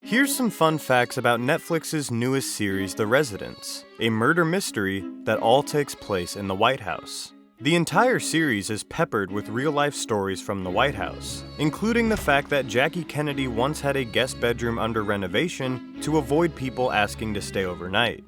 Here's some fun facts about Netflix's newest series, The Residence, a murder mystery that all takes place in the White House. The entire series is peppered with real-life stories from the White House, including the fact that Jackie Kennedy once had a guest bedroom under renovation to avoid people asking to stay overnight.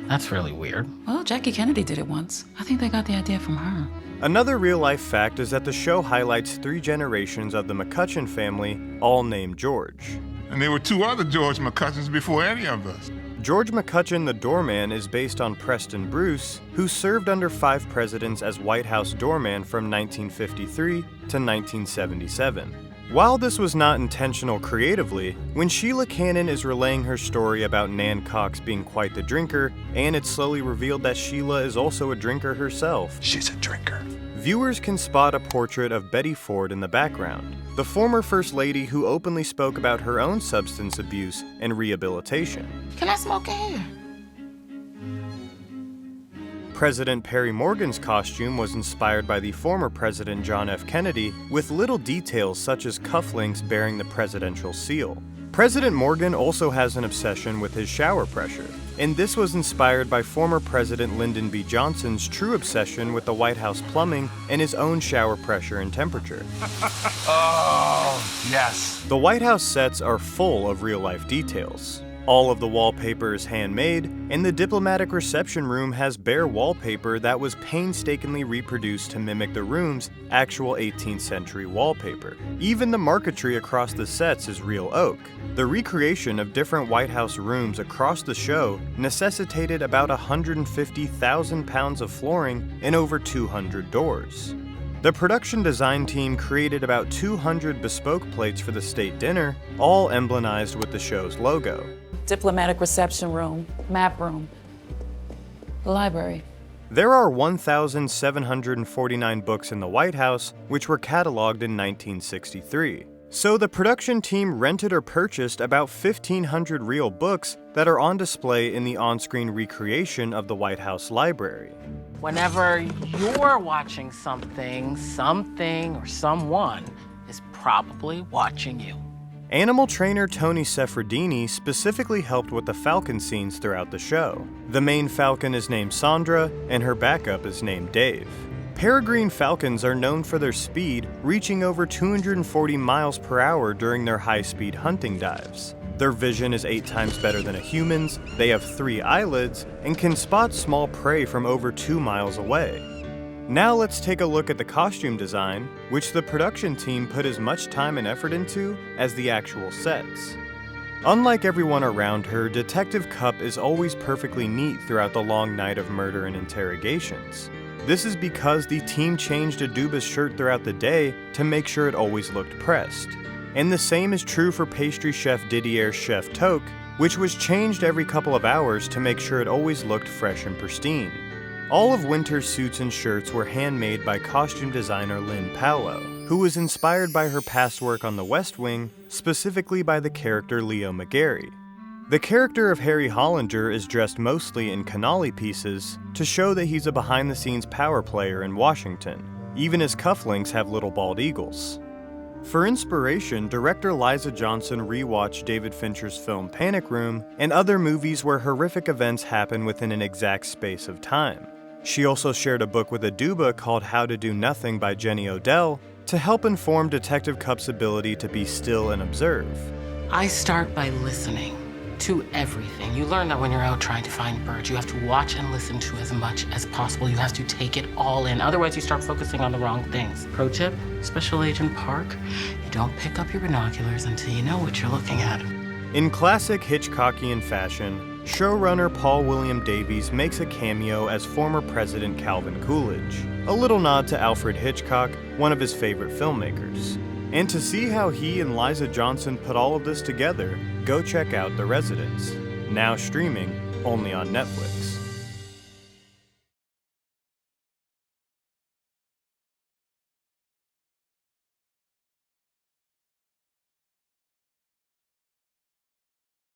That's really weird. Well, Jackie Kennedy did it once. I think they got the idea from her. Another real-life fact is that the show highlights 3 generations of the McCutcheon family, all named George. And there were 2 other George McCutcheons before any of us. George McCutcheon, the doorman, is based on Preston Bruce, who served under 5 presidents as White House doorman from 1953 to 1977. While this was not intentional creatively, when Sheila Cannon is relaying her story about Nan Cox being quite the drinker, and it's slowly revealed that Sheila is also a drinker herself, She's a drinker. viewers can spot a portrait of Betty Ford in the background, the former First Lady who openly spoke about her own substance abuse and rehabilitation. Can I smoke in here? President Perry Morgan's costume was inspired by the former President John F. Kennedy, with little details such as cufflinks bearing the presidential seal. President Morgan also has an obsession with his shower pressure, and this was inspired by former President Lyndon B. Johnson's true obsession with the White House plumbing and his own shower pressure and temperature. Oh, yes. The White House sets are full of real-life details. All of the wallpaper is handmade, and the diplomatic reception room has bare wallpaper that was painstakingly reproduced to mimic the room's actual 18th century wallpaper. Even the marquetry across the sets is real oak. The recreation of different White House rooms across the show necessitated about 150,000 pounds of flooring and over 200 doors. The production design team created about 200 bespoke plates for the state dinner, all emblemized with the show's logo. Diplomatic reception room, map room, the library. There are 1,749 books in the White House, which were cataloged in 1963. So the production team rented or purchased about 1,500 real books that are on display in the on-screen recreation of the White House library. Whenever you're watching something, or someone is probably watching you. Animal trainer Tony Seferdini specifically helped with the falcon scenes throughout the show. The main falcon is named Sandra, and her backup is named Dave. Peregrine falcons are known for their speed, reaching over 240 miles per hour during their high-speed hunting dives. Their vision is 8 times better than a human's, they have 3 eyelids, and can spot small prey from over 2 miles away. Now let's take a look at the costume design, which the production team put as much time and effort into as the actual sets. Unlike everyone around her, Detective Cupp is always perfectly neat throughout the long night of murder and interrogations. This is because the team changed Aduba's shirt throughout the day to make sure it always looked pressed. And the same is true for pastry chef Didier's Chef Toque, which was changed every couple of hours to make sure it always looked fresh and pristine. All of Winter's suits and shirts were handmade by costume designer Lynn Paolo, who was inspired by her past work on The West Wing, specifically by the character Leo McGarry. The character of Harry Hollinger is dressed mostly in canali pieces to show that he's a behind-the-scenes power player in Washington. Even his cufflinks have little bald eagles. For inspiration, director Liza Johnson rewatched David Fincher's film Panic Room and other movies where horrific events happen within an exact space of time. She also shared a book with Aduba called How to Do Nothing by Jenny Odell to help inform Detective Cupp's ability to be still and observe. I start by listening to everything. You learn that when you're out trying to find birds, you have to watch and listen to as much as possible. You have to take it all in. Otherwise, you start focusing on the wrong things. Pro tip, Special Agent Park, you don't pick up your binoculars until you know what you're looking at. In classic Hitchcockian fashion, showrunner Paul William Davies makes a cameo as former President Calvin Coolidge, a little nod to Alfred Hitchcock, one of his favorite filmmakers. And to see how he and Liza Johnson put all of this together, go check out The Residence, now streaming only on Netflix.